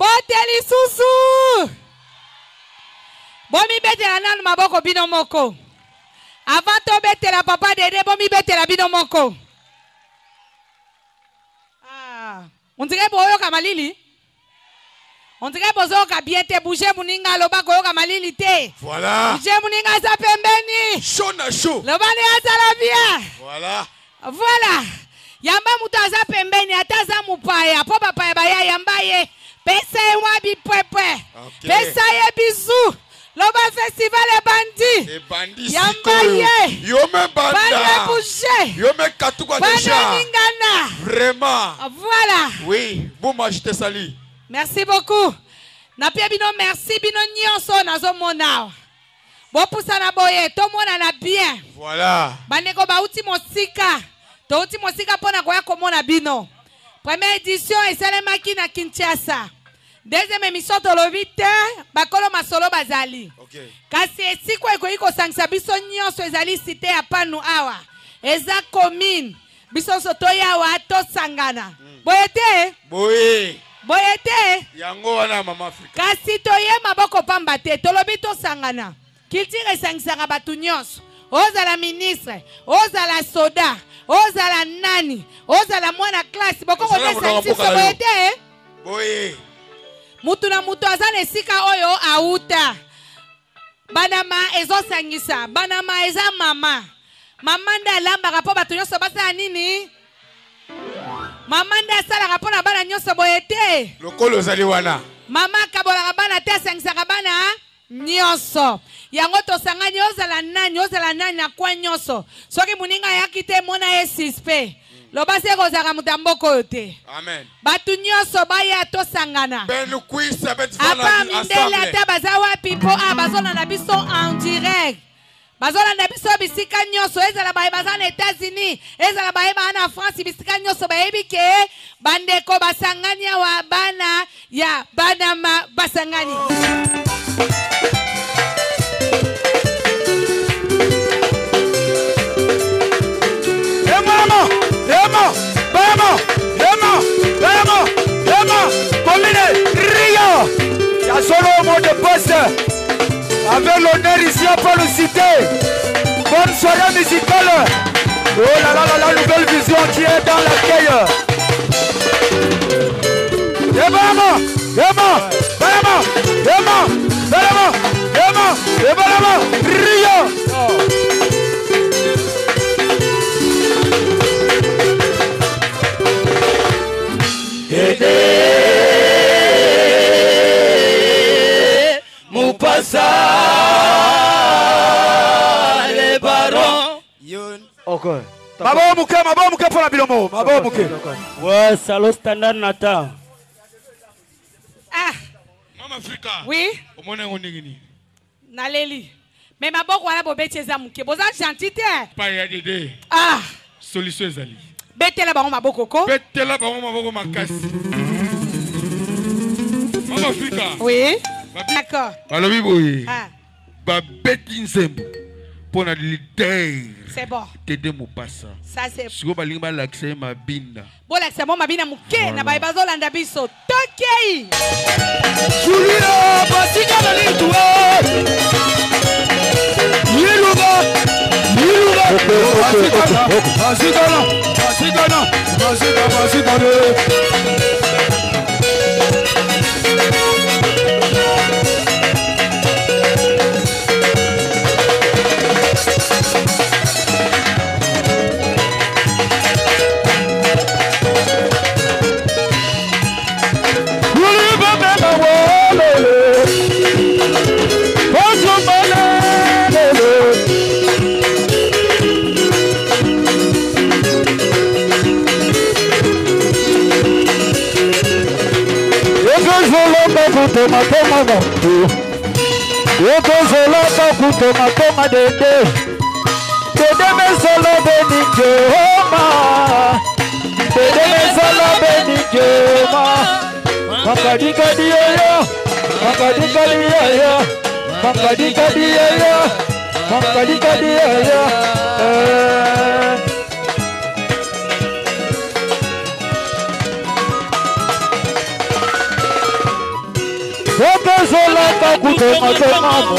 Mboteli susu. Bomi betela nanu maboko bino moko. Avant to betela papa dede bomi betela bino moko. Ah, on dirait boyo kamalili. On dirait bozo kabiete bouger muninga loba koyo kamalili te. Voilà. Bouger muninga sa pembeni. Chaud na chaud. Lobani asala bien. Voilà. Voilà. Yamba mutu aza pembeni ataza mupaya po papa ya yamba ye. Pesa ye wabi pwepwe. Pesa ye bizu. Loba festival e bandi. E bandi yamba ye. Yome banda. Bande bouger. Yome katukwa déjà. Bande ningana. Vraiment. Voilà. Oui, vous m'achetez sali. Merci beaucoup. Na pia bino merci bino nyonso nazo mona. Bo pusana boye to mona na bien. Voilà. Baneko ba uti mosika. To uti mosika pona koya komona bino. Première édition esalemaki na Kinshasa. Deuxième émission tolobite bakolo masolo bazali. Okay. Kasi esiko ekoyi kosangisa biso nyonso ezali cité ya panu awa. Eza commune. Biso soto yawa to sangana. Boyete? Boye. Boyete? Yango wana mama Afrika. Kasi toye maboko pamba te tolobi to sangana. Culture esangisaka batu nyonso. Ozala ministre, ozala soda, ozala nani, ozala mwana classe. Boko kote sangisa boyete? Boye. Mutu na mutu azana esika oyo auta. Banama ezo sangisa, banama eza mama. Mama nda alambaka po batu nyonso basala nini? Mama nda asalaka po na bana nyonso boyete. Lokolo ozali wana. Mama kabolaka bana te asangisaka bana nyonso. Yango tosangani ozala nani na kwa nyonso. Soki muninga yaki te mona ye sispe. Loba se kozaka mutamboko yote. Amen. Batu nyonso baya tosangana. Ben kuisa bet Apa mindele ata bazawa pipo bazona na biso en direct. Bazola na biso bisika nyonso ezala baye bazana États-Unis, ezala baye bana France bisika nyonso bayebi ke bandeko basangani wa bana ya banama basangani. Il y a solo au mot de poste. Avec l'honneur ici à Paul Cité. Bonne soirée musicale. Oh là là là, la nouvelle vision qui est dans l'accueil. Mupasa les barons. Okay. Mabo pour la bilomo. Mabo muke. Ouais, salaud standard nata. Ah. Mama Afrika. Oui. Omone oningini. Naleli. Mais maboko wana bobeti eza muke. Boza gentil te. Pa ya dede. Ah. Solution ezali. Betela bango maboko ko. Betela bango maboko makasi. Mama Afrika. Oui. D'accord. Balobi boye. Ah. Ba beti nzembo. Pona leader. C'est bon. Tede Mupasa. Ça c'est. Siko balinga ba l'accès mabinda. Bon l'accès mo mabina muke na baye bazolanda biso. Tokei. Julia basika na litwa. Yiluga. Basika. Toma dede me solo benijoma dede me solo benijoma makadika diyo Bekezolaka kutonga moto.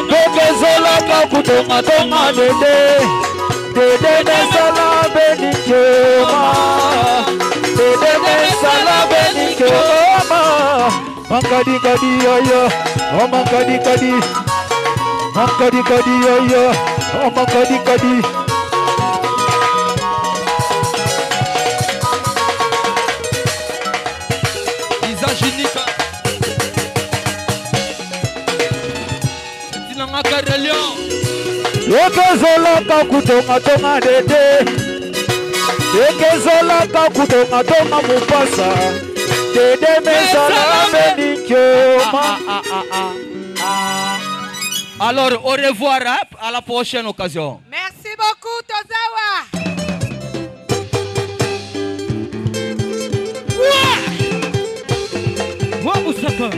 Bekezolaka kutonga dede. Dede mesala benikema. Dede mesala benikema. Mankadi kadi yo. Oh mankadi kadi. Mankadi kadi yo. Oh mankadi kadi. Jinika Tinanga Karelion Ekezolaka kutonga dede. Ekezolaka kutonga mupasa. Dede mesala benikema. Alors, au revoir, à la prochaine occasion. Merci beaucoup, Tozawa. Wabusaka.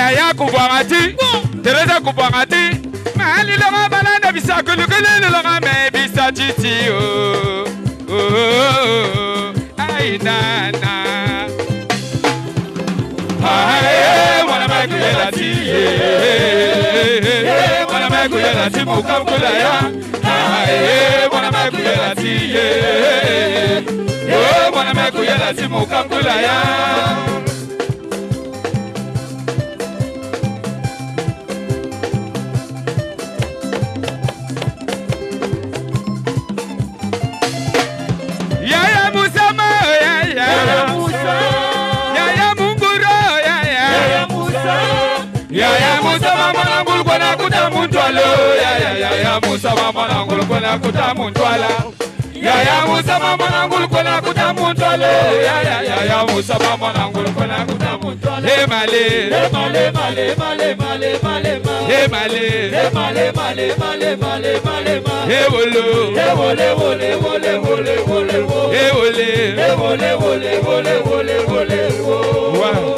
yaya kubwangati Teresa kubwangati Mali longa balanda bisa kulukule longa me bisa titi Ay nana Ay mwana makuyela tiye Mwana makuyela timu kamkula ya Ay mwana makuyela tiye Mwana makuyela timu kamkula ya Musa mama nangul kona kutamuntwala ya Musa mama nangul kona kutamuntwala ya Musa mama nangul kona kutamuntwala he male male male male male male he male male male male male male he wolo he wole wole wole wole wole he wole he wole wole wole wole wole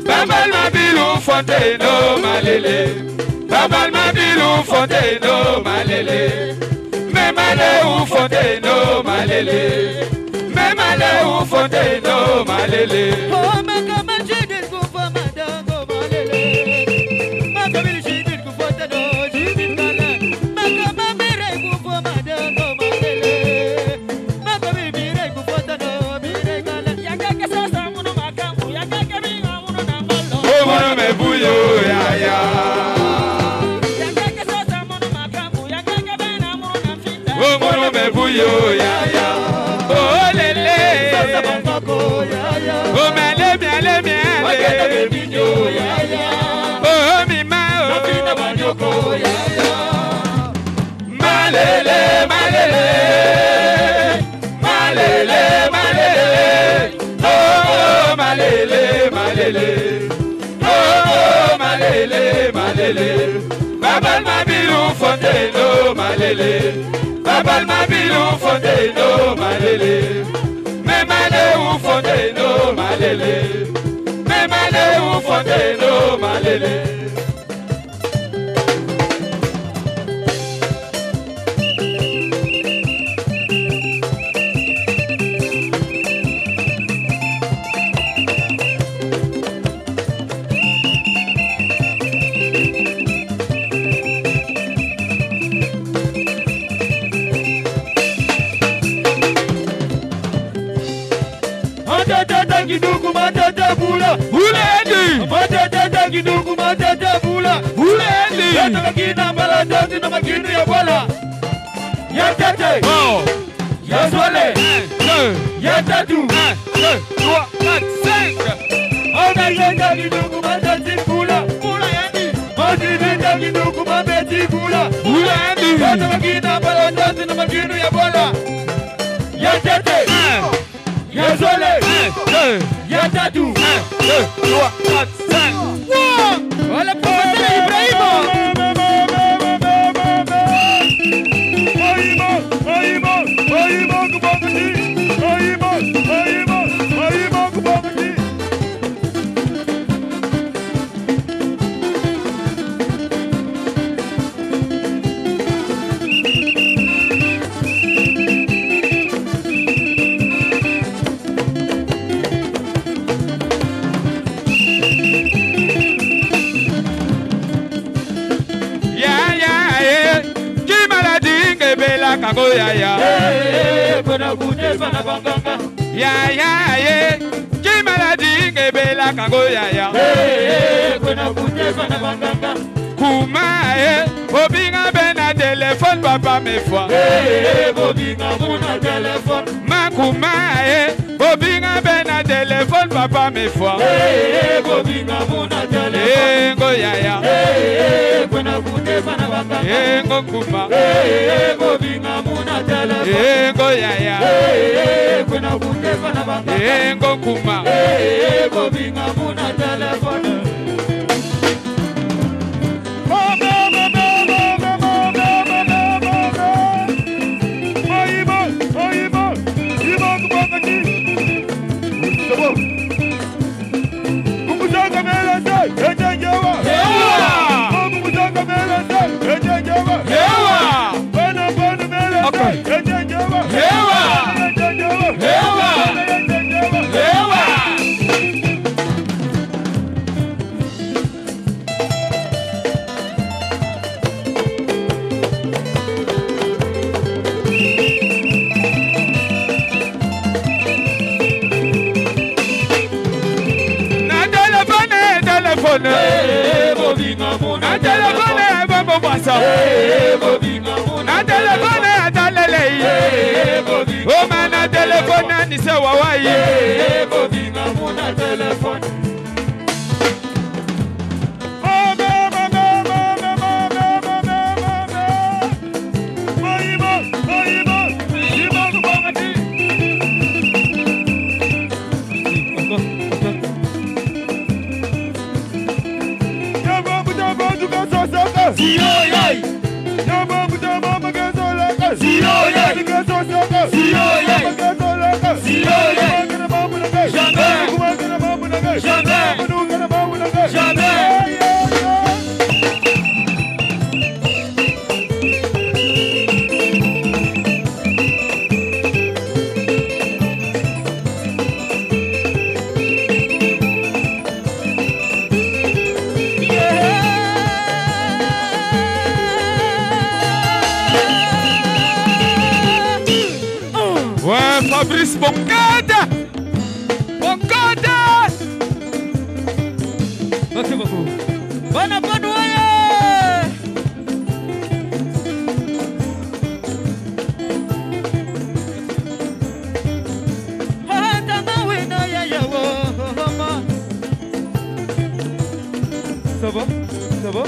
Babal Mabilou Fontaine, malele. Babal Mabilou Fontaine, malele. Même allez ou Fontaine, malele. Même allez ou Fontaine, malele. Oh, ma camarade, j'ai des coups pour madame, malele. Ma camarade, j'ai des coups pour madame, j'ai des malades. Ma camarade, j'ai des coups pour madame, malele. Ma camarade, j'ai des coups pour madame, j'ai des malades. Y'a quelqu'un qui s'en mon macamou, y'a quelqu'un qui m'en mon namalo. Oh, mon me bouillot, ya ya. Y'a quelqu'un qui s'en mon macamou, y'a quelqu'un qui m'en mon namfita. Oh, mon me bouillot, ya ya. Oh, lélé. Oh, mele, mele, mele. Oh, mima, oh. Malele, malele. Malele, malele. Oh, malele, malele. Oh, malele, malele. Babal Mabilou Fontaine, oh, malele. Babal Mabilou Fontaine, oh, malele. Même allez où Fontaine, oh, malele. Même allez où Fontaine, oh, malele. Kiduku matata bula Ulendi matata kiduku matata bula Ulendi Yata makina mala doti na makinu ya bola Ya tete Oh Ya swale 1, 2, Ya tatu 1, 2, 3, 4, 5 Ona yenda kiduku matati bula Bula yandi Matibita kiduku mabeti bula Ulendi Yata makina mala doti na makinu ya bola Ya tete 1, Ya swale 2, Ya tatu 1, 2, 3, 4, 5 Wala professeur Ibrahima Kango ya ya Kona kuje pana banganga ya ye Ki maladi ngebela kango ya ya Kona kuje pana banganga Kuma Bobinga bena téléphone papa me foi Bobinga muna téléphone Makuma Bobinga bena téléphone papa me foi Bobinga muna téléphone Ngo ya ya Kona kuje Engo kuma Engo yaya Engo kuma na telefone atalele o mana telefone ni se wawai na telefone Fabrice Bongada. Merci beaucoup. Bonne abonnement. Ça va? Ça va?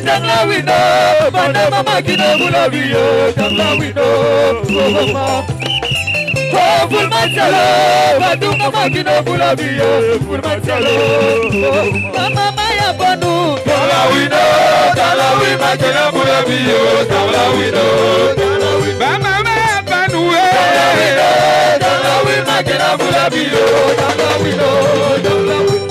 tangla wino, mana mama kina bula biyo, tangla wino, mama. Oh, full machalo, batu mama kina bula biyo, full machalo. Mama maya banu. Tangla wino, kina bula biyo, tangla wino, mama maya banu. Tangla wino, kina bula biyo, tangla wino, tangla wino.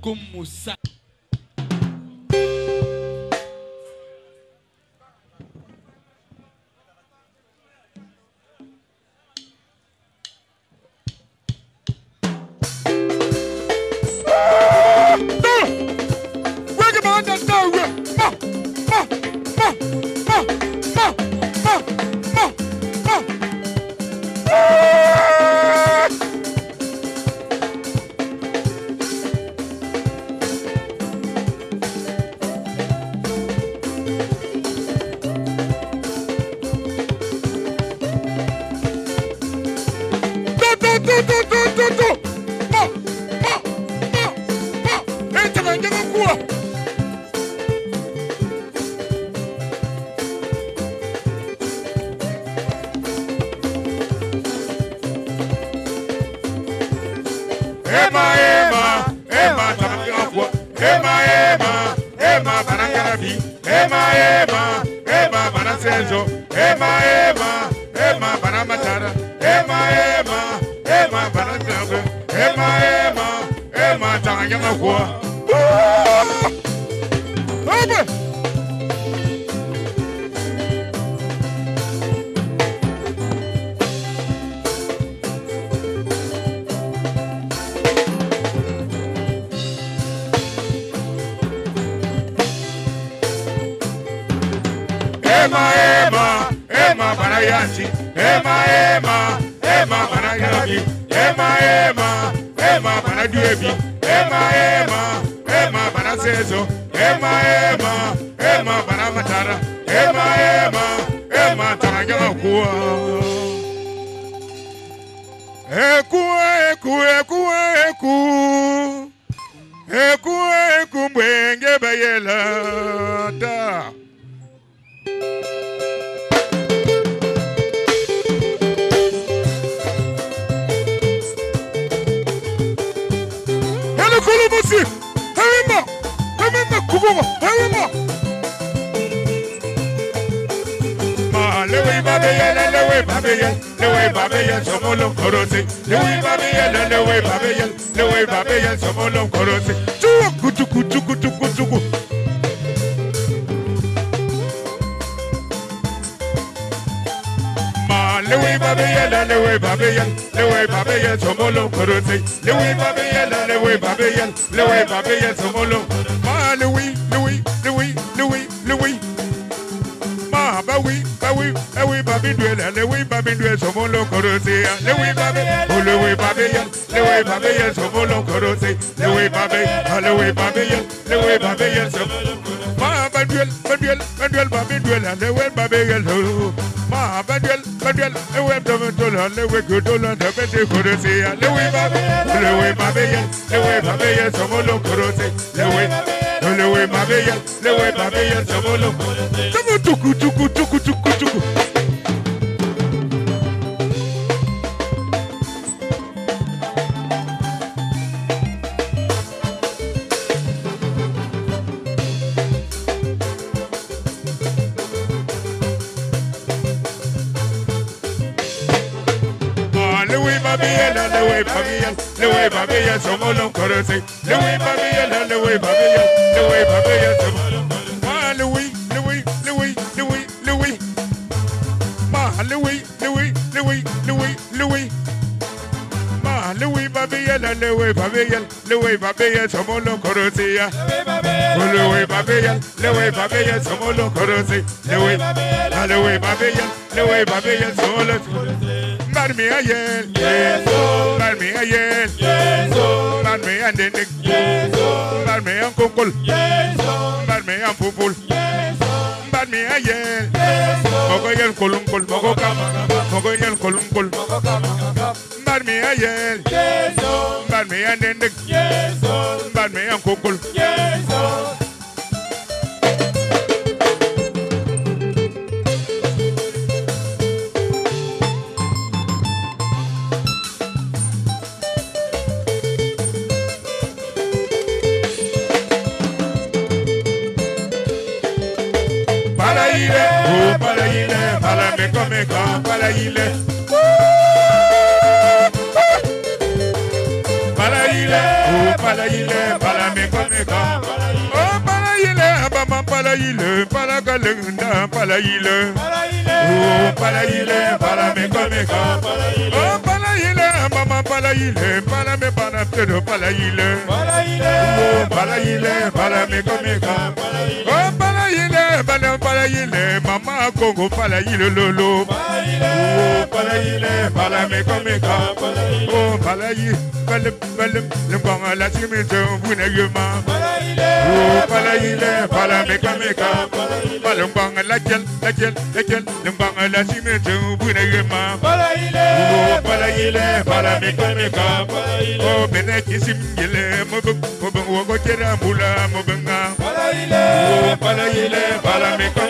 Kumusa. Balaile, Mama Congo palayile lolo palayile palameka oh palayi palam lembanga la simite vuna yema oh palayile palameka palembanga la gel lembanga la simite vuna yema oh palayile palameka oh beneki simgele mobung wogo tera mula mobenga oh palayile palameka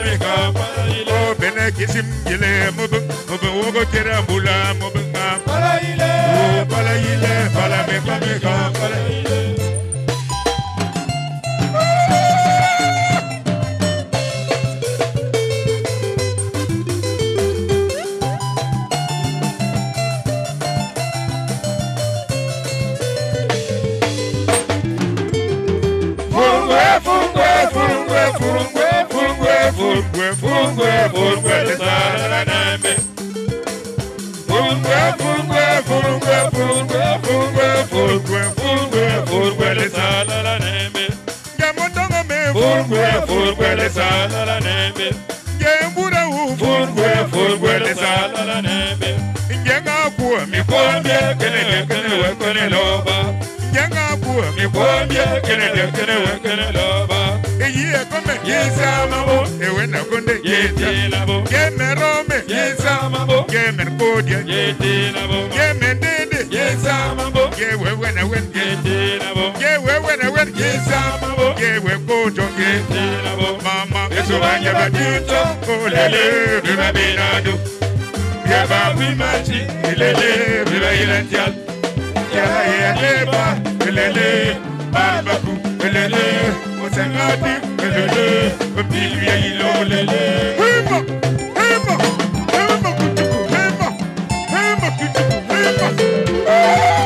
oh beneki simgele mobung wogo tera mula mobenga oh palayile palameka Mama, eso vaya batito, olele, viva binado, viva bimachi, elele, viva ilantial, ya leba, elele, barbaku, elele, osangati, elele, bilvia ilo, elele. Hema, hema, hema kutuku, hema kutuku, hema.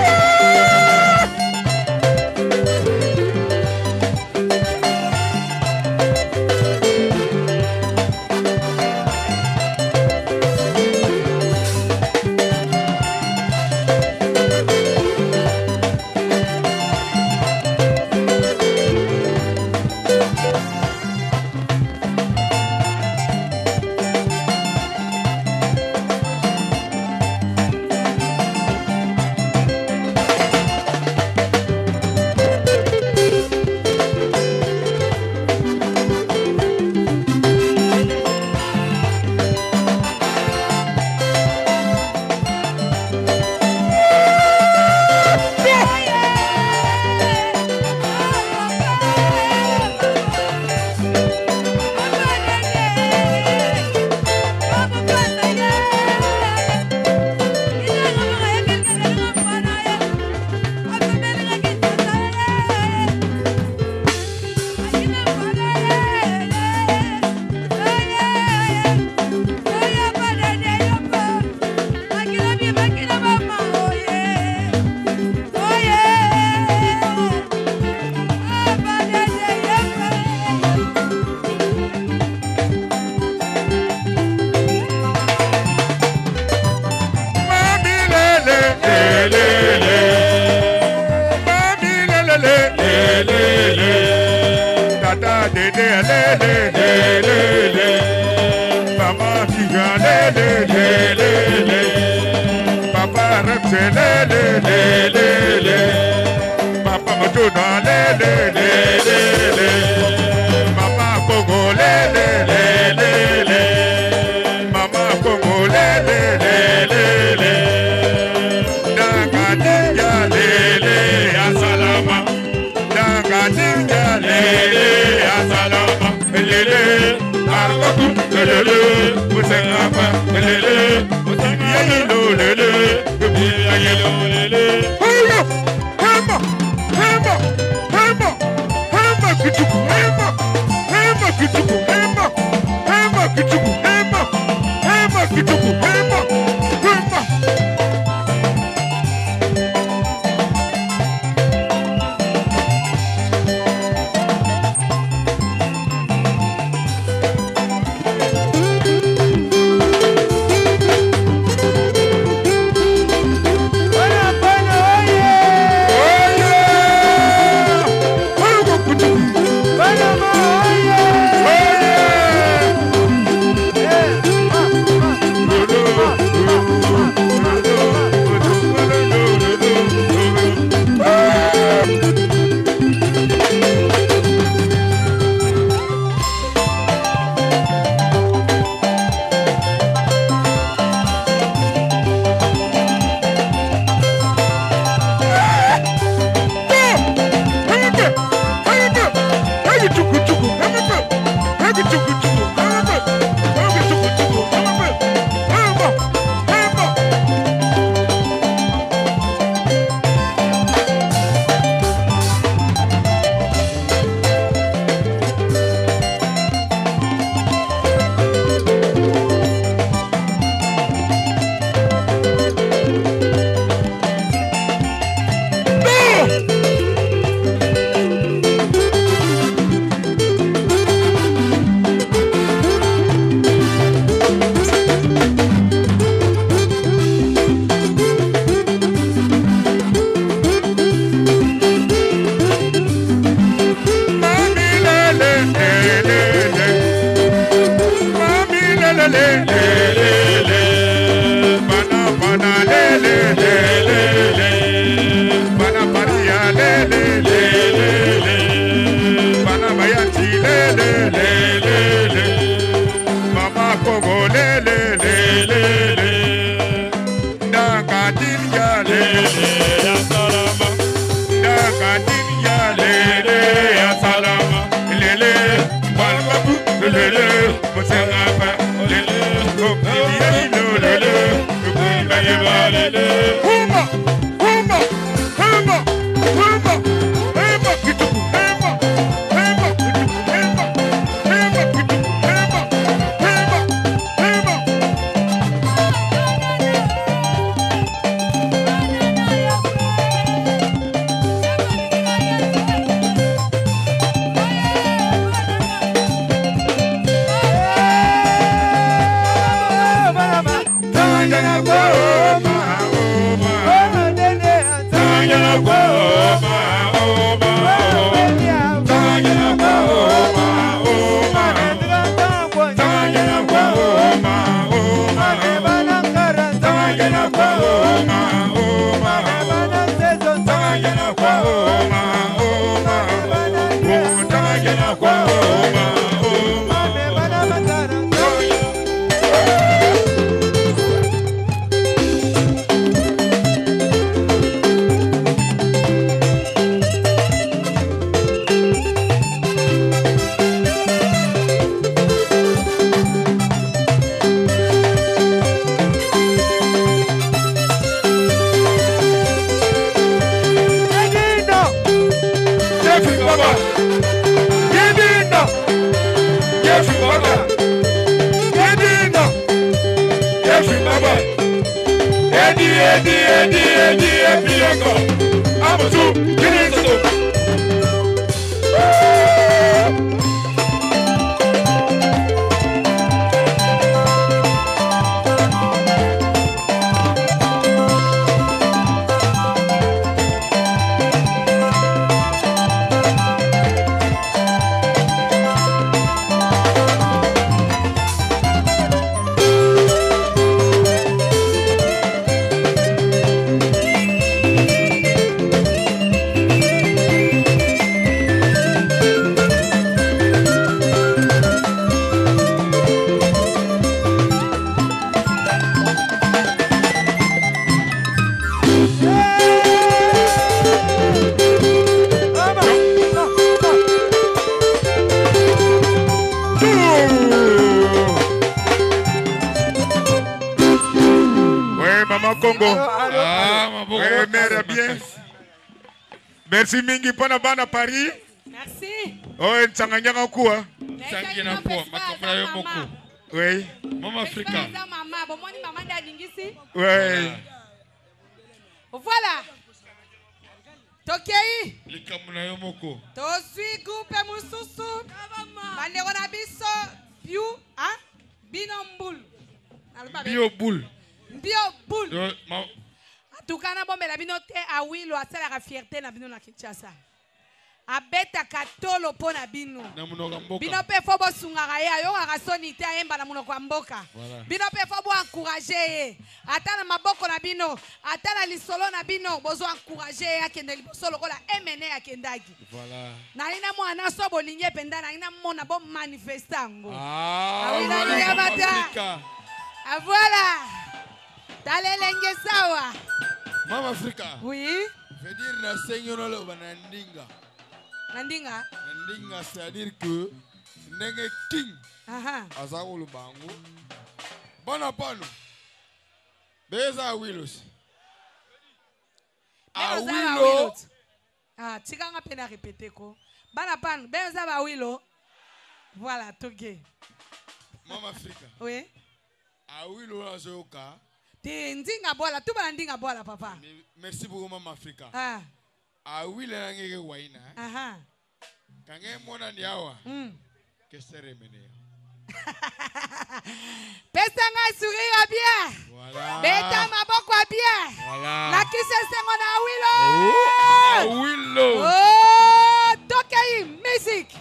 Merci mingi pana bana Paris. Merci. Oh, nsanganyaka kuwa. Sangina po, makamla yo moko. Oui. Mama Africa. Maman, bon moni maman d'Alingisi. Oui. Voilà. Tokei. Likamla yo moko. Tozui groupe mususu. Bandeko na biso piu, hein? Binombul. Bio boule. Bio boule. Tukana bombe la bino te a wilo asala ka fierté na bino na Kinshasa. Abeta katolo pona bino. Bino pe fo bo sungaka ye ayo ka soni te ayemba na munoko mboka. Bino pe fo bo encourager ye. Ata na maboko na bino, ata na lisolo na bino bozo encourager ye akende liboso lokola emene akendaki. Voilà. Na ina mwana so bolinge penda na ina mona bo manifestango. Ah, voilà. Talelenge sawa. Mama Africa. Oui. Veut dire na seigneur le banandinga. Nandinga. Nandinga c'est-à-dire que ndenge king. Aha. Azakulu bangu. Bona pano. Beza wilos. A wilo. Ah, tika nga pena répéter ko. Bana pano, beza ba wilo. Voilà, toge. Mama Africa. Oui. A wilo la zoka. Ndinga bola, tu bana ndinga bola papa. Merci beaucoup Mama Africa. Ah. A wila ngeke waina. Aha. Kange mona ni awa. Kesere mene. Pesa nga sourire bien. Voilà. Beta maboko bien. Voilà. La kise sengo na wilo. Oh, wilo. Oh, tokei musique.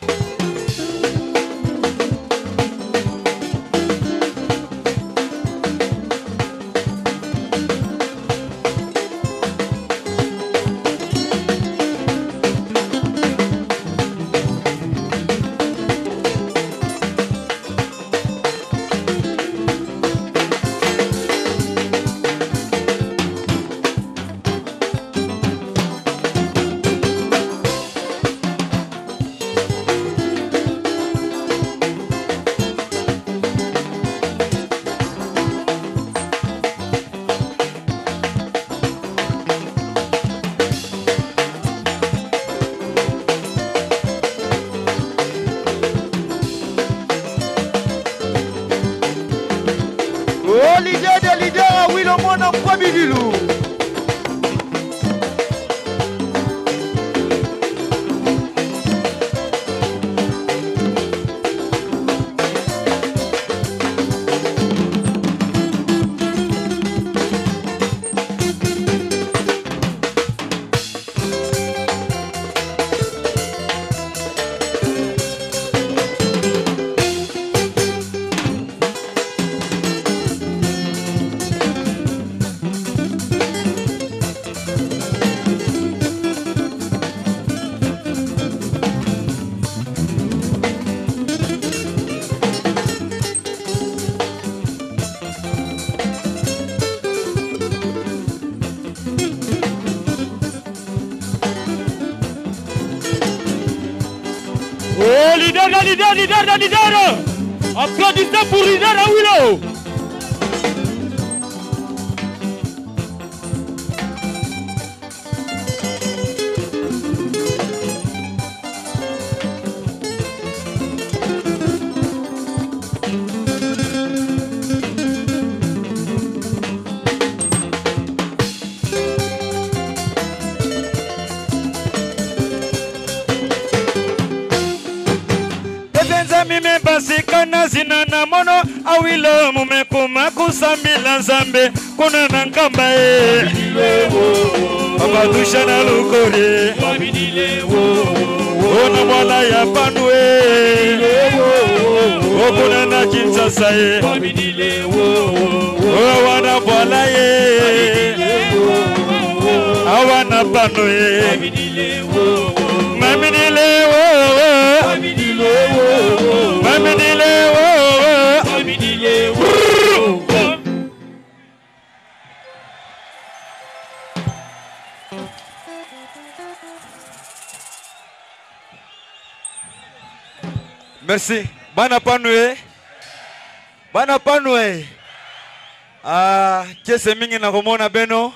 Oh, leader. Applaudissez pour leader Awilo. Mime basikana zinana mono awilo mumekuma kusamila nzambe kuna nankamba abadusha na lukore ona mwala ya panwe okuna na Kinshasa wana bwala awana panwe maminile Merci. Bana panwe. Kese mingi na komona beno.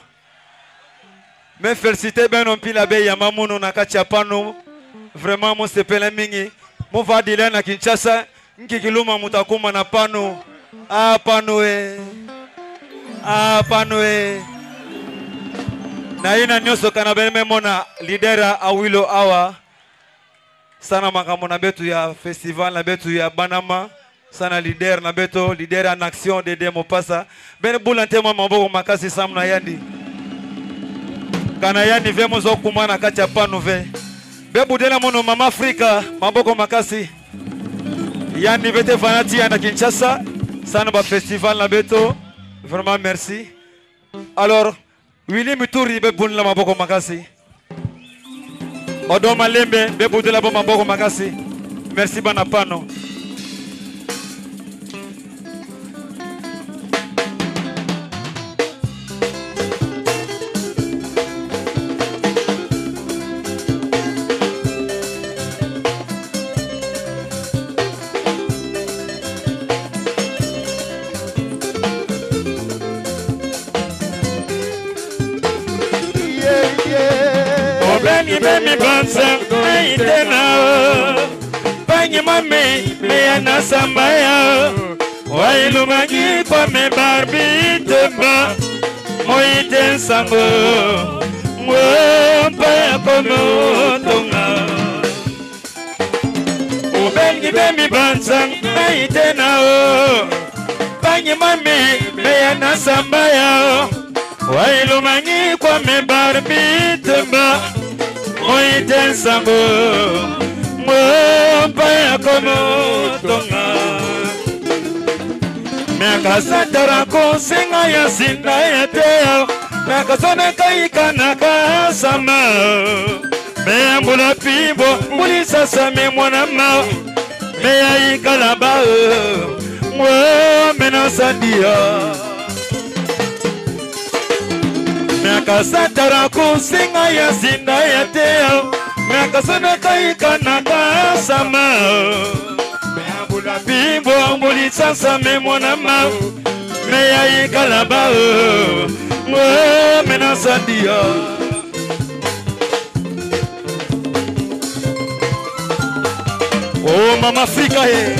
Me félicité beno pila be ya mamuno na kacha pano. Vraiment mon sepele mingi. Mo va dile na Kinshasa. Nkikiluma mutakuma na pano. Panwe. Na ina nyoso kana bene mona lidera Awilo awa. Sana makambo na betu ya festival na betu ya Banama. Sana leader na beto, leader en action de demo pasa. Ben bulante mwa maboko makasi samna yandi. Kana yandi vemo zo kumana kacha pano ve. Bebu dela mono mama Afrika maboko makasi. Yandi vete fanati na Kinshasa. Sana ba festival na beto. Vraiment merci. Alors, Willy Mituri be bunla maboko makasi. Odoma lembe bebu dela bo maboko makasi. Merci bana pano. Bemi bansa itena panyi mame me anasamba ya wailu magi kwa me barbi temba moite sango mpa kono tonga obengi bemi bansa itena panyi mame me anasamba ya wailu magi kwa me barbi temba Moite sambo mpa ya kono tonga Meka satara konsenga ya sinda ya teo Meka sone kaika na kasama Mea mbula pimbo mbuli sasa me mwana mao Mea ikalaba mena sandia Meka satara kusinga ya sinda ya teo Meka sana kaika na kasama Mea bula bimbo mbuli sasa me mwana mao Mea ikalaba mena sandia Oh mama Afrika he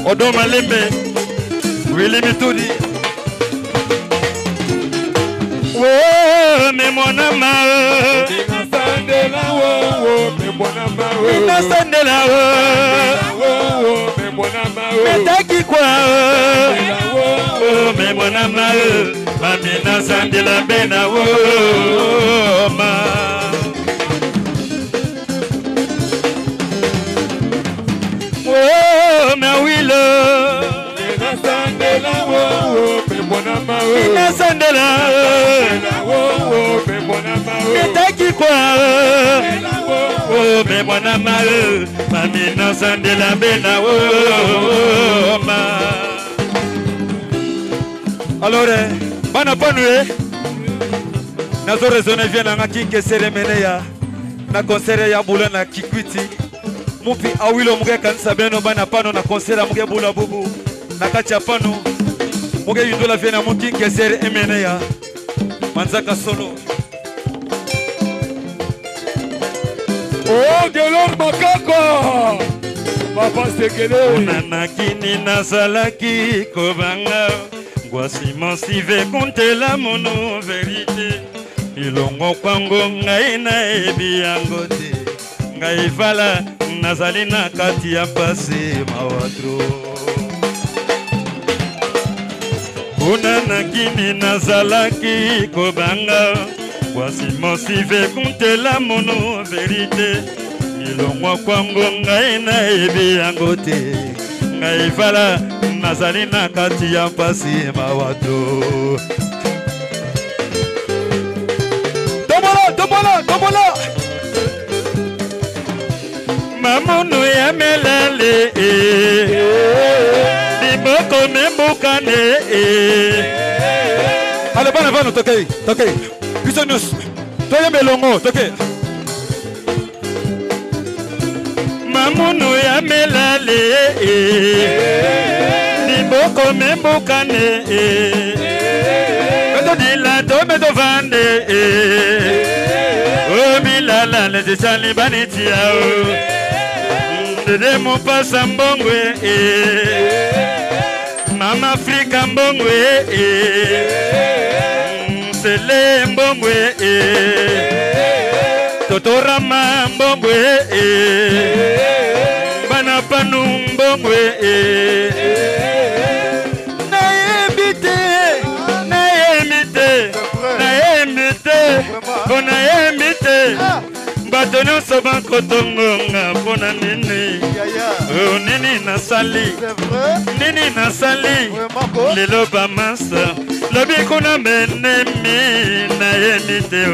Odoma lembe Willy Mituri Oh, me mwana ma Inasandela wo me mwana ma Inasandela wo me mwana ma Metaki kwa wo me mwana ma Mami nasandela bena wo ma Oh, me wilo Inasandela wo me mwana ma Inasandela Metaki kwa Oh me mwana ma Mami nasandela bena wo ma Alors bana panwe Nazo raisonner vient na kinke seremene ya na concert ya bula na Kikwiti mupi awilo muge kanisa beno bana pano na concert muge bula bubu na kacha pano muge yindola vena muki kesere emene ya Manzaka solo. Oh, Gelor Makako! Papa Sekele! Unanakini nasalaki kobanga Gwasi monsive kuntela mono verite Ilongo kwango ngai na ebi yango te Ngai vala nazali na kati ya pasi mawatro Unanakini nazalaki kobanga Gwasi monsive kuntela mono verite Ilongwa kwango ngai na ebi yango te Ngai vala nazali na kati ya mpasi mawato Tobola Mamono ya melale Liboko membukane Ale bana vano toke Biso news Toye melongo toke Mamono ya melale Liboko membukane Medo dilado medo vande O bilala leze chali banitia Dede mo pasa mbongwe Mama Afrika mbongwe Sele mbongwe Totorama mbongwe Bana panu mbongwe Naemite Batono soba kotongonga Pona nini Nini nasali Lelo bamasa Lobi kuna menemi Naemite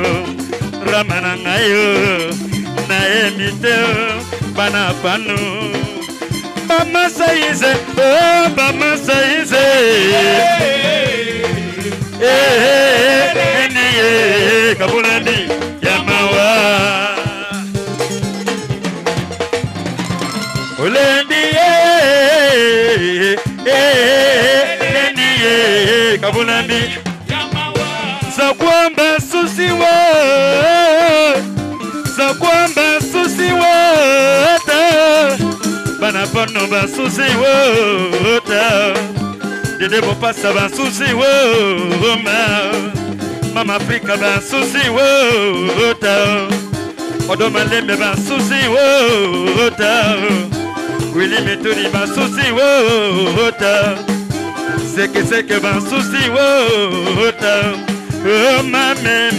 Ramana ngayo Naemite Bana panu Bama saize Bama saize Niye kabulani Yamawa Olendi Niye kabulani Yamawa Zakwamba susiwa Zakwamba susiwa Bana pono basusiwa Dede bo pasa basusi wo Mama Afrika basusi wo Odo malembe basusi wo Willy Metoni basusi wo Seke basusi wo Oh mame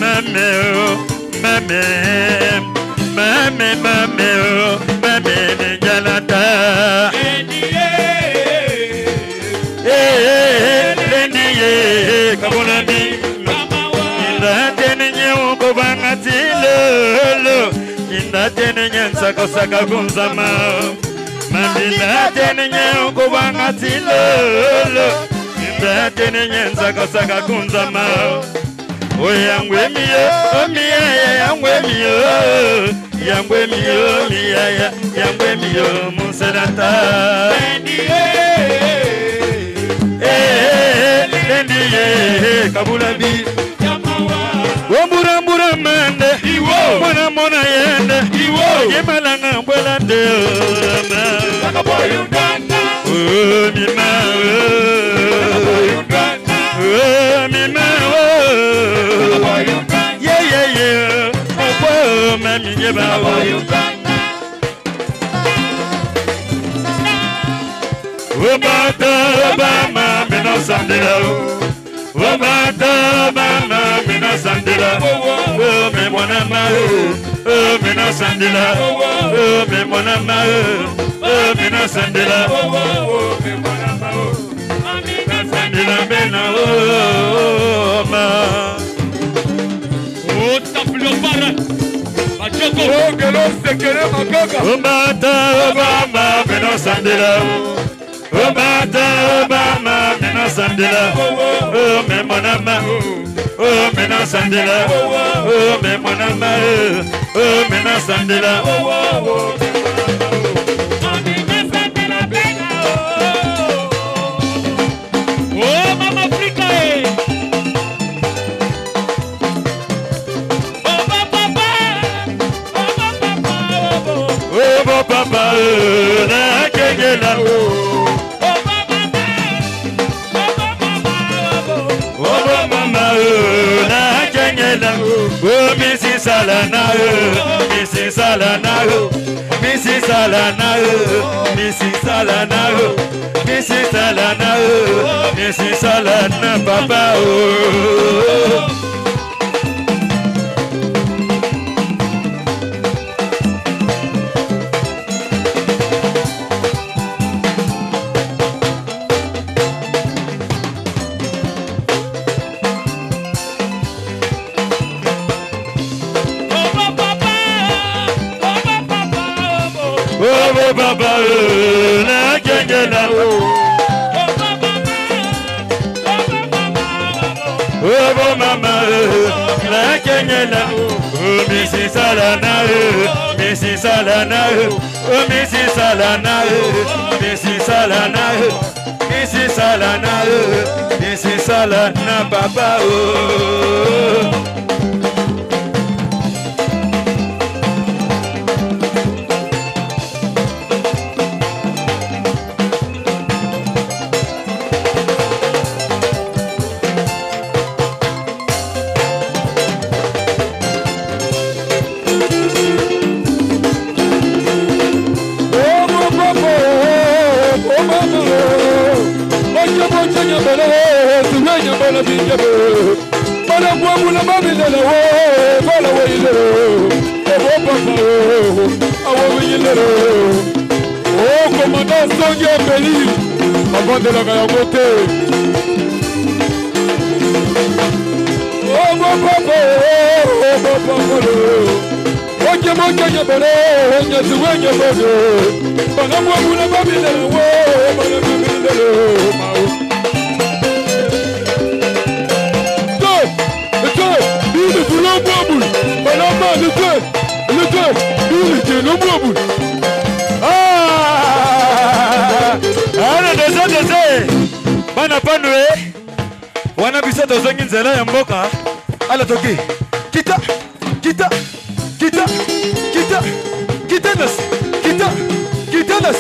Ninjalata Lendiye kabulani Inda tenenye uko bangati lolo Inda tenenye nsakosaka kunzama Mandinda tenenye uko bangati lolo Inda tenenye nsakosaka kunzama Oyangwe miyo, omiya yangwe miyo Yangwe miyo, miya yangwe miyo Musedata Lendiye kabulabi Wambura mande Mona yende Yemalanga mbwelande Mima Mima Yeah Mami yeba Obata bama mina sandela Obata bama mina sandela Oh me mwana ma Oh mina sandela Oh me mwana ma Oh mina sandela Oh me mwana ma Oh mina sandela bena Oh ma Oh taplo para Machoko Oh Gelor Sekele Makaka Obata bama mina sandela Obama mena sandela Oh me monama Oh mena sandela Oh me monama Mena Sandela, Oh, Mama Africa, oh papa, na kengela, oh mama, na kengela, oh Missy Salana, Missy Salana, Missy Salana, Missy Salana, Missy Salana, Missy Salana, papa, oh. Oh papa, na kengela, oh mama, na kengela, oh Missy Salana, Missy Salana, oh Missy Salana, Missy Salana, Missy Salana, Missy Salana, papa, oh. Oh, commandant Songi Béli, avant de la Gayagote. Oh, papa, oke moke nyabere, nyasuwe nyabere. Bana mwamu na babile wo, bana babile mau. Le boulot boboul, bana ba le deux, le boboul. Ala deza bana panwe wana bisa tozongi nzela ya mboka ala toki kita nas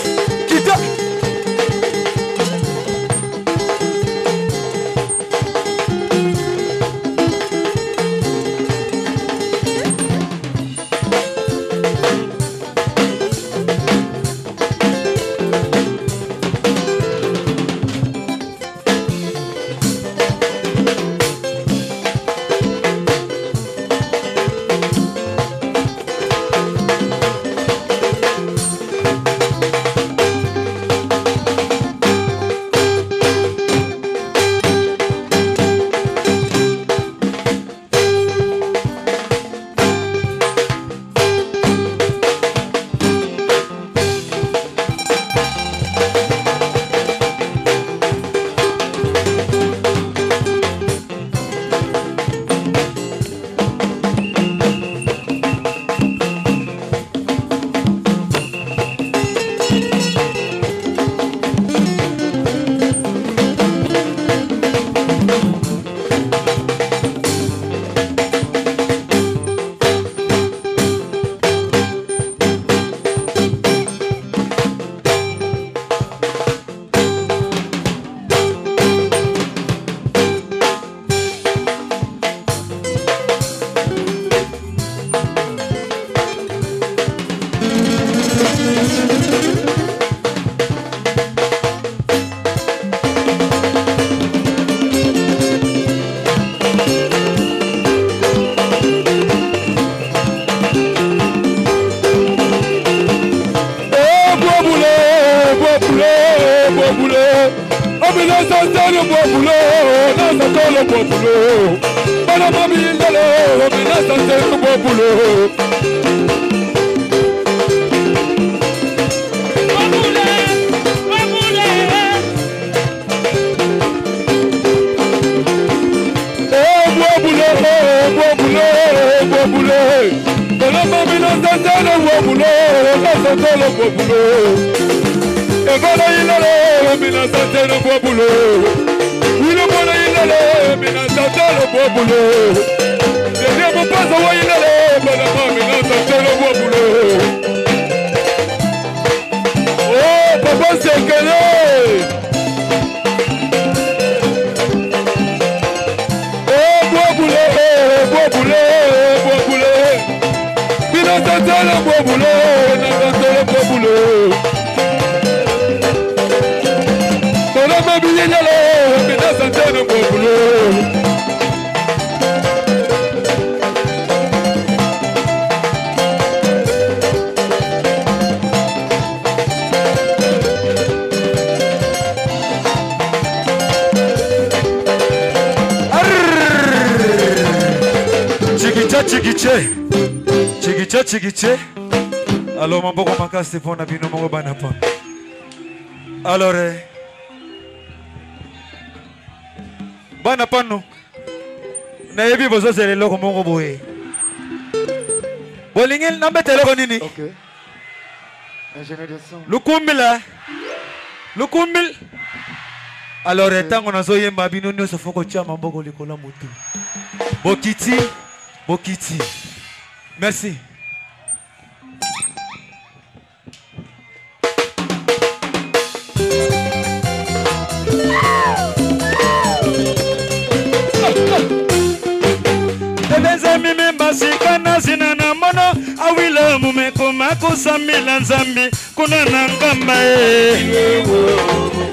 le bobulo, na santé le bobulo. Ekolo ilele, mina santé le bobulo. Wilo mona ilele, mina santé le bobulo. Deuxième passe wa ilele, bana mina santé le bobulo. Oh, papa Sekele. Oh, bobulo, bobulo, bobulo. Mina santé le bobulo, na santé le bobulo. Tola mabinyele, mina santé le bobulo. Chigiche. Alors, mon bon maca, c'est pour Nabino Mongo Banapa. Alors, Banapano. Naebi bozo zele loko Mongo Boé. Bolingel Nambete Logonini. Ok. Ingénieur de son. Lukumbil. Alors, tango na zoye mabino nyo sofoko chama mbogo likola mutu. Bokiti. Merci. Tebezemi membasika na zina na mono awile mumeko makusamila nzambi kuna na ngamba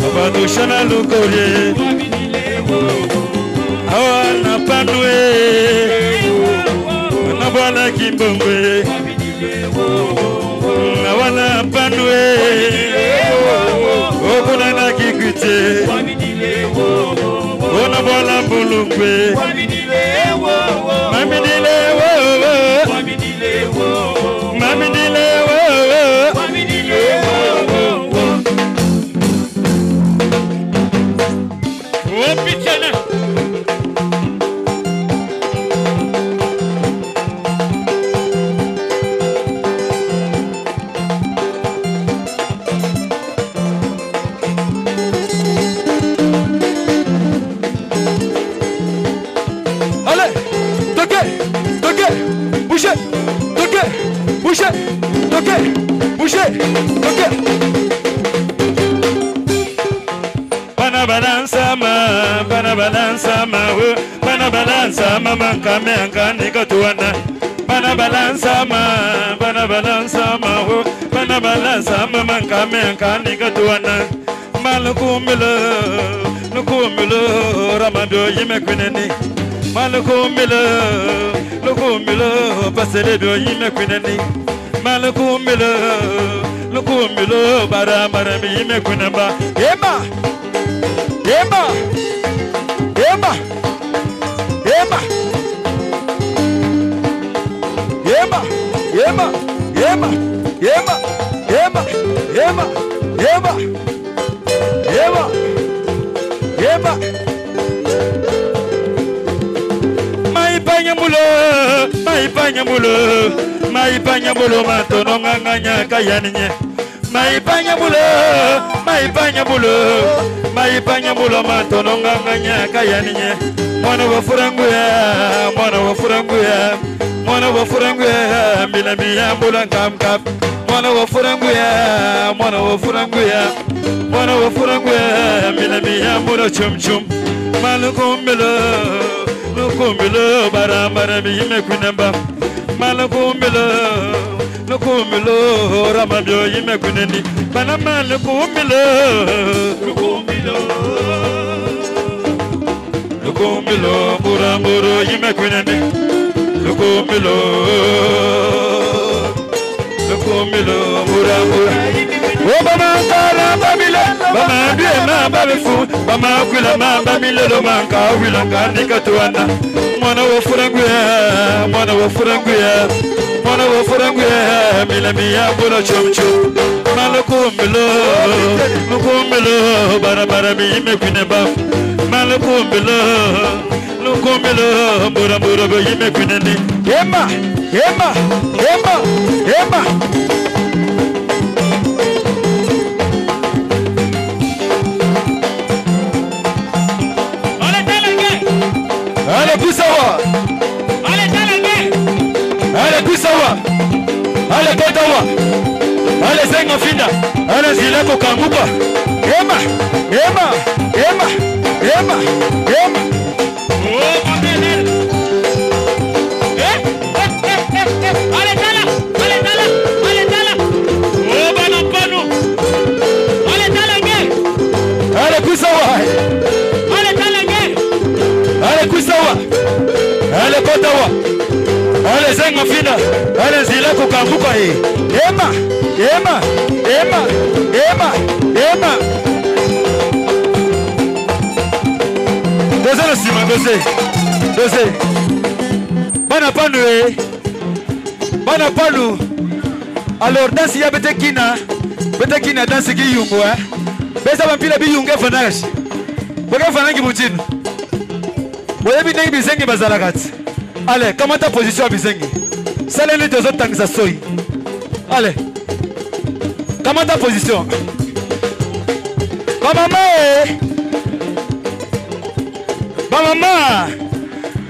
abadushana lukorie awana panwe Nabala kimbongwe Nawana panwe Okuna na kikute Onabala mbulungwe Mamidile wo Mamidile wo Pichana Boucher. Bana balansa ma mankame angani katuana. Bana balansa ma mankame angani katuana. Malukumilo ramado yimekweneni. Malukumilo paselebyo yimekweneni. Lukumilo bara mi mekunamba Yema Maipanya mulo matono nganganya kayaninye Maipanya mulo matono nganganya kayaninye Mwana wa furanguya Milamiya mbulan kam Mwana wa furanguya Milamiya mbulan chum Lukumilo bara mi mekunamba Lukumilo ramabyo yimekuneni Banama lukumilo buramburo yimekuneni Lukumilo buramburo Obama kala babile Bama biema babifu Bama kwila ma babile lo manka Wilanga nikatuana Mwana wa furanguya Milamiya mbulo chum Lukumilo bara mi mekuneba Lukumilo buramburo yimekuneni Yema Emma, Emma, Emma. Allez, Koussawa. Allez, Koussawa. Allez, Kotawa. Allez, Zenga Fina. Allez, Zilako Kanguba. Emma, Emma, Emma, Emma, Emma. Oh, Mandela. Allez, Tala. Oh, Banapano. Allez, Tala, Allez, Koussawa. Allez, Koussawa. Allez, Kotawa. Allez, Zenga Fina. Allez, Zilako Kanguba. Emma, Emma, Emma, Emma, Emma. Dosez le ciment, dosez. Banapanu. Alors, dans ce yabete kina dans ce qui yungo, besa vampila bi yunge fanash. Boga fanangi mutino. Boya bi nengi bizengi bazalagat. Allez, comment ta position bizengi? Sale les deux autres tangs à soy. Allez. Comment ta position? Maman.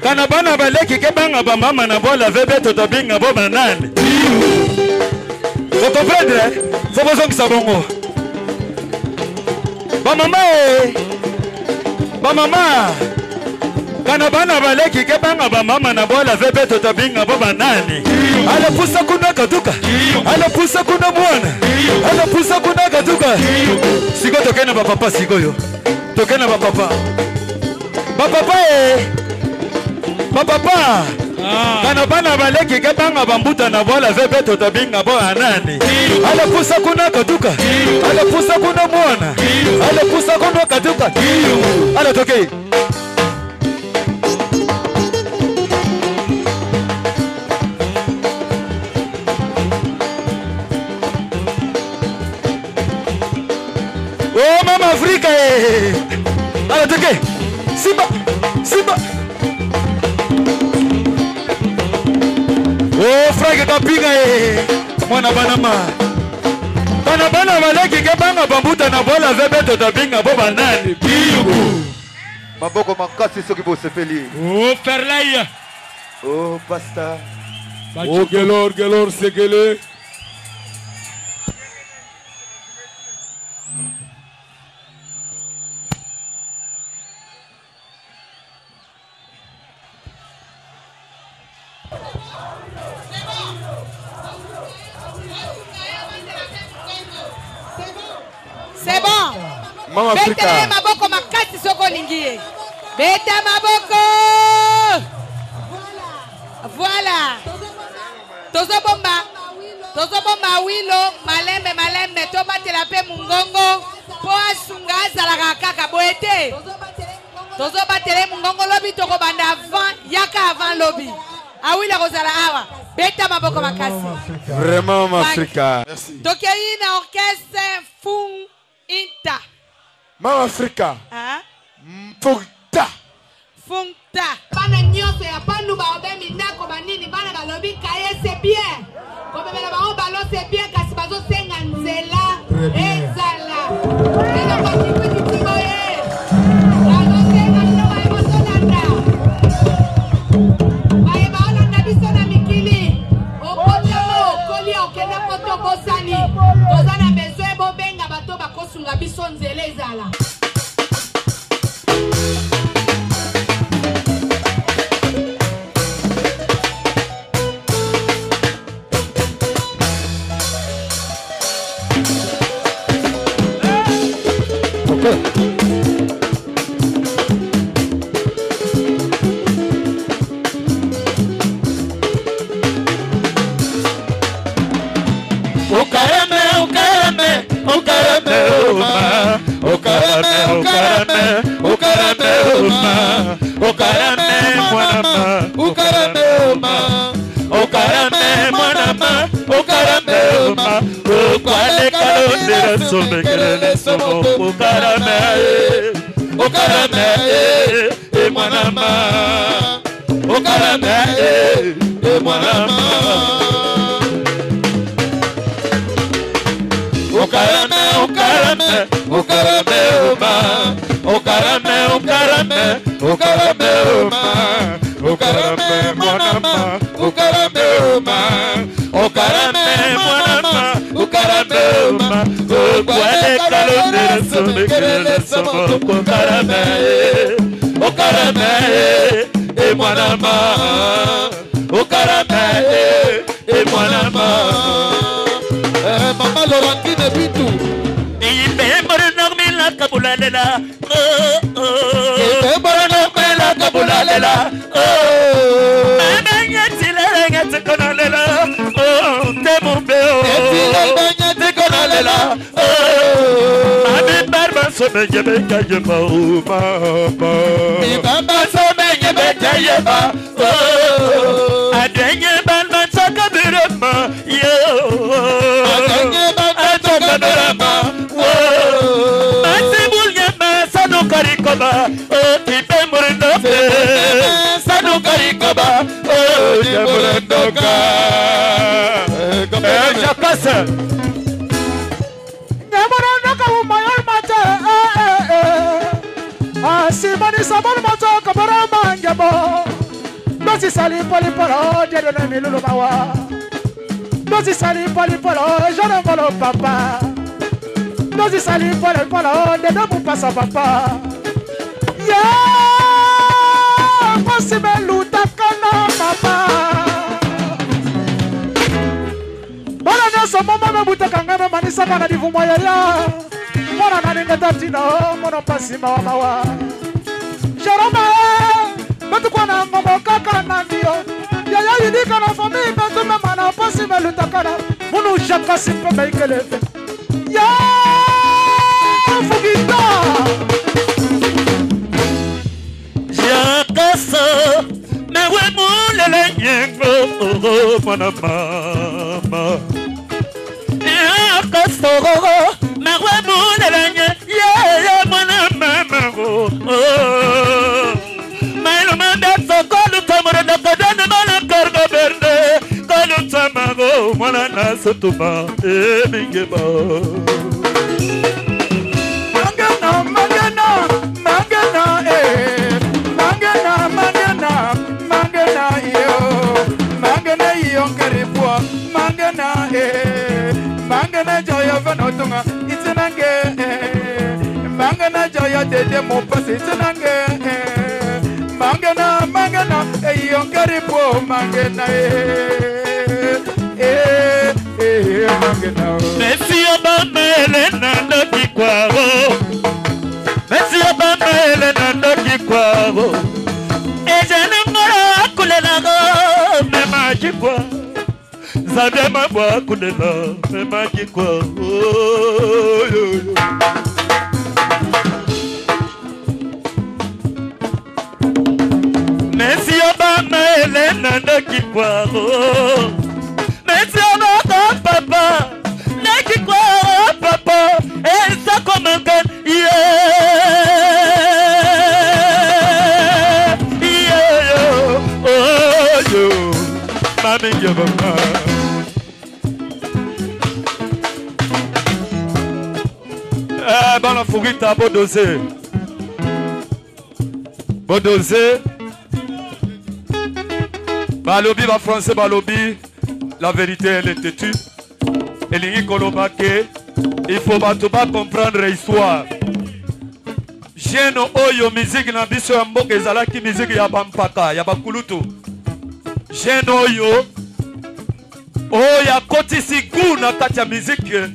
Kana bana baleki ke banga ba mama na bola vebe to binga bo banane. Vous comprenez? Faut besoin que ça bongo. Maman. Kana bana baleki ke banga ba mama na bola vebe to binga bo banane. Ala pusa kuna katuka. Ala pusa kuna mwana. Ala pusa kuna katuka. Siko tokena ba papa siko yo. Tokena ba papa. Papa. Kana bana baleki ke banga bambuta na bola vebe to binga bo anani. Ala pusa kuna katuka. Ala pusa kuna mwana. Ala pusa kuna katuka. Ala toke. Oh Mama Africa. Ala toke. Simba. Oh frère kapinga mwana banama. Bana maleki ke banga bambuta na bola vebe to binga bo banani. Biyu. Maboko makasi soki bo sepeli. Oh Ferlaya. Oh pasta. Oh gelor segele. C'est bon. Mama Africa. Beta maboko makati soko lingie. Beta maboko. Voilà. Tozo bomba wilo malembe to batela pe mungongo po asunga zalaka kaka boete. Tozo batele mungongo lobi toko banda avant yaka avant lobi. Awila kozala awa. Beta maboko makasi. Vraiment Mama Africa. Merci. Tokei na orchestre Fung Inta. Mama Africa. Fungta. Bana nyonso ya pandu ba obemi ndako banini bana balobi kaye c'est bien. Kobebela ba balo c'est bien kasi bazo senga nzela ezala. Eza kwa kitu boye. Bazo senga ndo ba emoso nanda. Bae ba ona nabiso na mikili. Okotamo okoli okenda koto bosani. Tozana besoin bobenga bato bakosunga biso nzela ezala. mwanama Ukarame, ukarame, ukarame uma Ukarame, ukarame, ukarame uma Ukarame mwanama, ukarame uma Ukarame mwanama, ukarame uma Ukwale kalonere sobe kelele sobo Ukarame, ukarame, mwanama Ukarame, mwanama Maman Laurentine Bitou. Ibe mornogmila kabulalela Ibe mornogmila kabulalela Mabanyatile ngatikonala Temubeo ngatikonala Mabe barba sobe jebe kajeba mama Ibamba sobe jebe kajeba Adenye barba sakabirema yo Karikoba, oh, tipe murendoka, sanu karikoba, oh, tipe murendoka. Jakasa. Nemurendoka umayor mate, simani sabon mato kabara mangebo. Dosi sali poli polo, dedo ne milulu mawa. Dosi sali poli polo, jone molo papa. Dosi sali poli polo, dedo mu pasa papa. Yeah, possible luta kana papa. Bala na so mama me buta kanga me manisa kana divu moya ya. Mona na ninga tatina, mona pasima wa mawa. Jaroma, betu kwa na ngobo kaka na ndio. Ya ya yidi kana famille betu me mana possible luta kana. Munu shaka simpe meikele. Yeah, fugita. Jakaso, me wemule le yengo, mana mama. Jakaso, me wemule le yengo, mana mama. Mailo mandato kolu tamore na kadane mana karga berde, kolu tamago mana nasutuma emingeba. Mangana, mangana, mangana, mangana, mangana, mangana, yo, mangana, yo, karibua, mangana, mangana, joya vanotunga, itanange, mangana, joya dede mopas, itanange, mangana, mangana, yo, karibua, mangana, mangana. Messi Obama Elena Ndoki Kwaro Messi Obama Elena Ndoki Kwaro Ejene mora kulela go Mema jikwa Zade mabwa kulela Mema jikwa Messi Obama Elena Ndoki Kwaro Messi Obama papa Ndoki Kwaro papa Elsa Komangan Mami Yabama Bana Fugita Bodosé Bodosé Balobi va français Balobi la vérité elle est têtue Elingi Kolobake il faut pas comprendre l'histoire Jeno oyo musique na biso ya mboka ezalaki musique ya bampaka ya bakulutu Jeno oyo oya kotisi gu na kati ya musique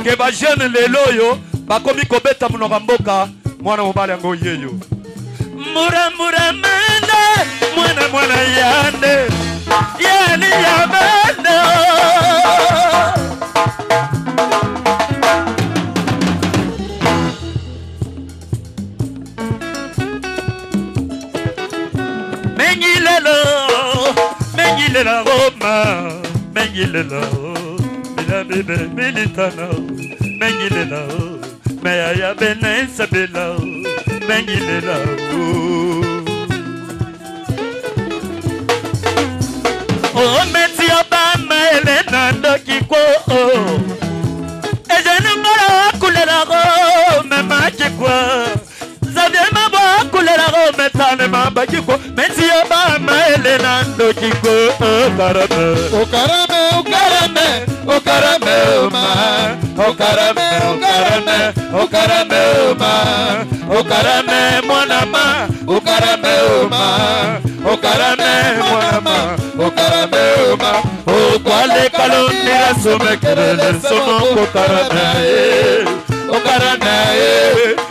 ke ba jeune lelo oyo bakomi kobeta munoko mboka mwana mobali yango yeyo mura mura manda mwana yande yani ya banda Mengilela Roma, Mengilela, Mila bebe militana, Mengilela, Meya bene sabela, Mengilela. Oh, meti Obama Elena Ndokiko. Et je ne me coulé la robe, mais ma quoi. Ça vient ma voix couler la robe, mais ça ne m'a pas qui quoi. Meti Obama Elena Ndokiko. Oh, carame. O carame, o carame, O carame, o ma. O carame, o carame, o carame, o ma. O carame, mon ama. O carame, o ma. O carame, mon ama. O carame, o ma. O quale calonnia sume querele sono o carame. O carame,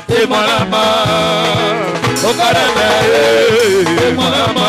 e mon ama. O carame, e mon ama.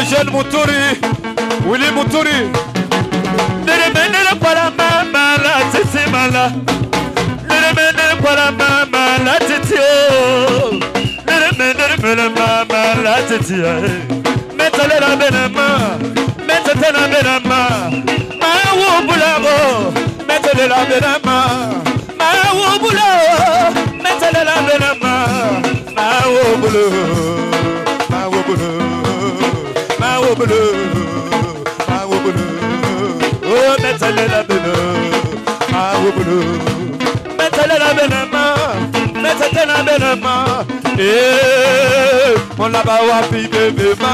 Jeanne Moutouri, Willy Moutouri. Ne para mama la titi mala. Ne para mama la titi oh. Ne mama la titi. Mettez la benama, mettez la benama. Ma wobulabo, mettez la benama. Ma wobulabo, mettez la benama. Ma wobulabo, ma wobulabo. Oh, mettez la benama, eh, on l'a pas wapi bébé ma.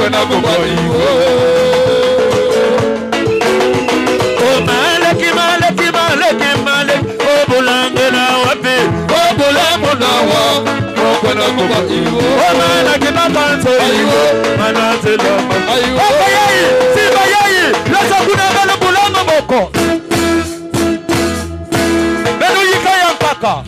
kwena kuboi maleki maleki maleki maleki obulangela wapi obulamuna wa kwena kuboi maleki makanso manazelo ayi sibayayi laza kuna bala bulanga moko belu yikaya mpaka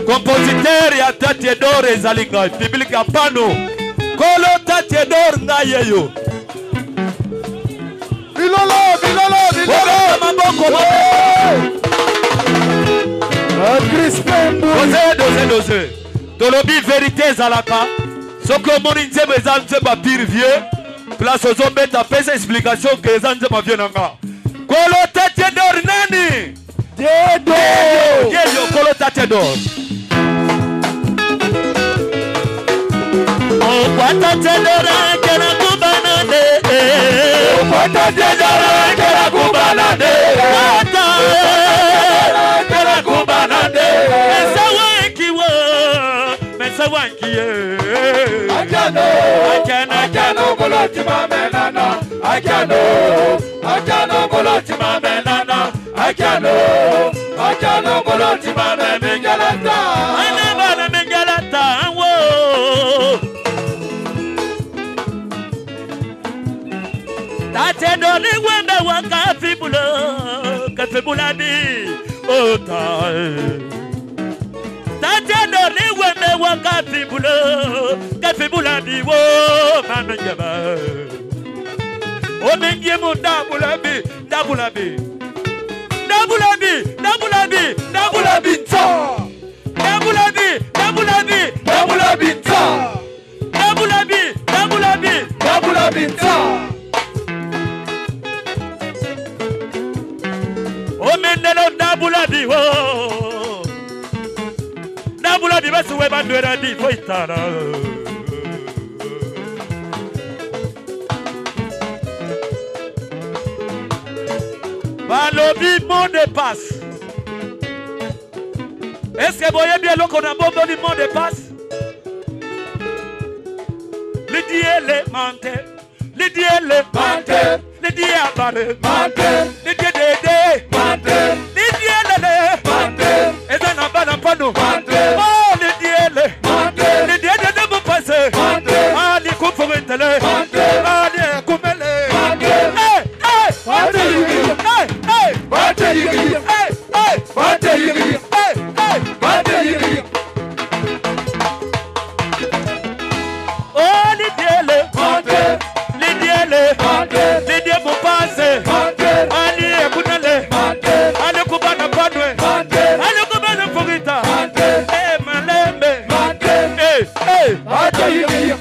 compositeur ya Tatiedor ezalinga public apano kolo Tatiedor ngayeyo bilolo maboko dose tolobi vérité ezalaka soki omoni nzembo eza nzembo pire vieux place ozobeta pesa explication ke eza nzembo vieux nanga kolo Tatiedor nani Diego kolo Tatiedor Pata tendora kera kubanane. Pata tendora kera kubanane. Pata kera kubanane. Mesa wanki wo, mesa wanki ye. Akano, akano boloti mamenana. Akano boloti mamenana. Akano boloti mamengalata. Anabana mengalata wo. Tatendoni wembe wakafibulo, kafibulani otae. Tatendoni wembe wakafibulo, kafibulani wo mamenjaba. Omengie mo dabulabi, dabulabi, dabulabi, dabulabi, dabulabi ta, dabulabi, dabulabi, dabulabi ta, dabulabi, dabulabi, dabulabi ta. Omenelo dabulabi wo, dabulabi basi we bandwera di foitara. Balobi mot de passe. Est-ce que vous voyez bien qu'on a bon du mot de passe? Lidi élémenté, Lidi élémenté, Lidi abaré, Lidi dédé, Lidi élélé, et ça n'a pas d'empano. Oh, Lidi élémenté, Lidi dédé vous passez. Ah, les coups pour une télé. Ah, les coups mêlés. What are you doing? Hey! What are you doing? Hey! What are you doing? Hey! What are you doing? Oh, les dieux vont passer. Allez, écoutez-les. Allez, Koubana Padoué. Allez, Koubana Fogita. Eh, Malembe. Hey! What are you doing?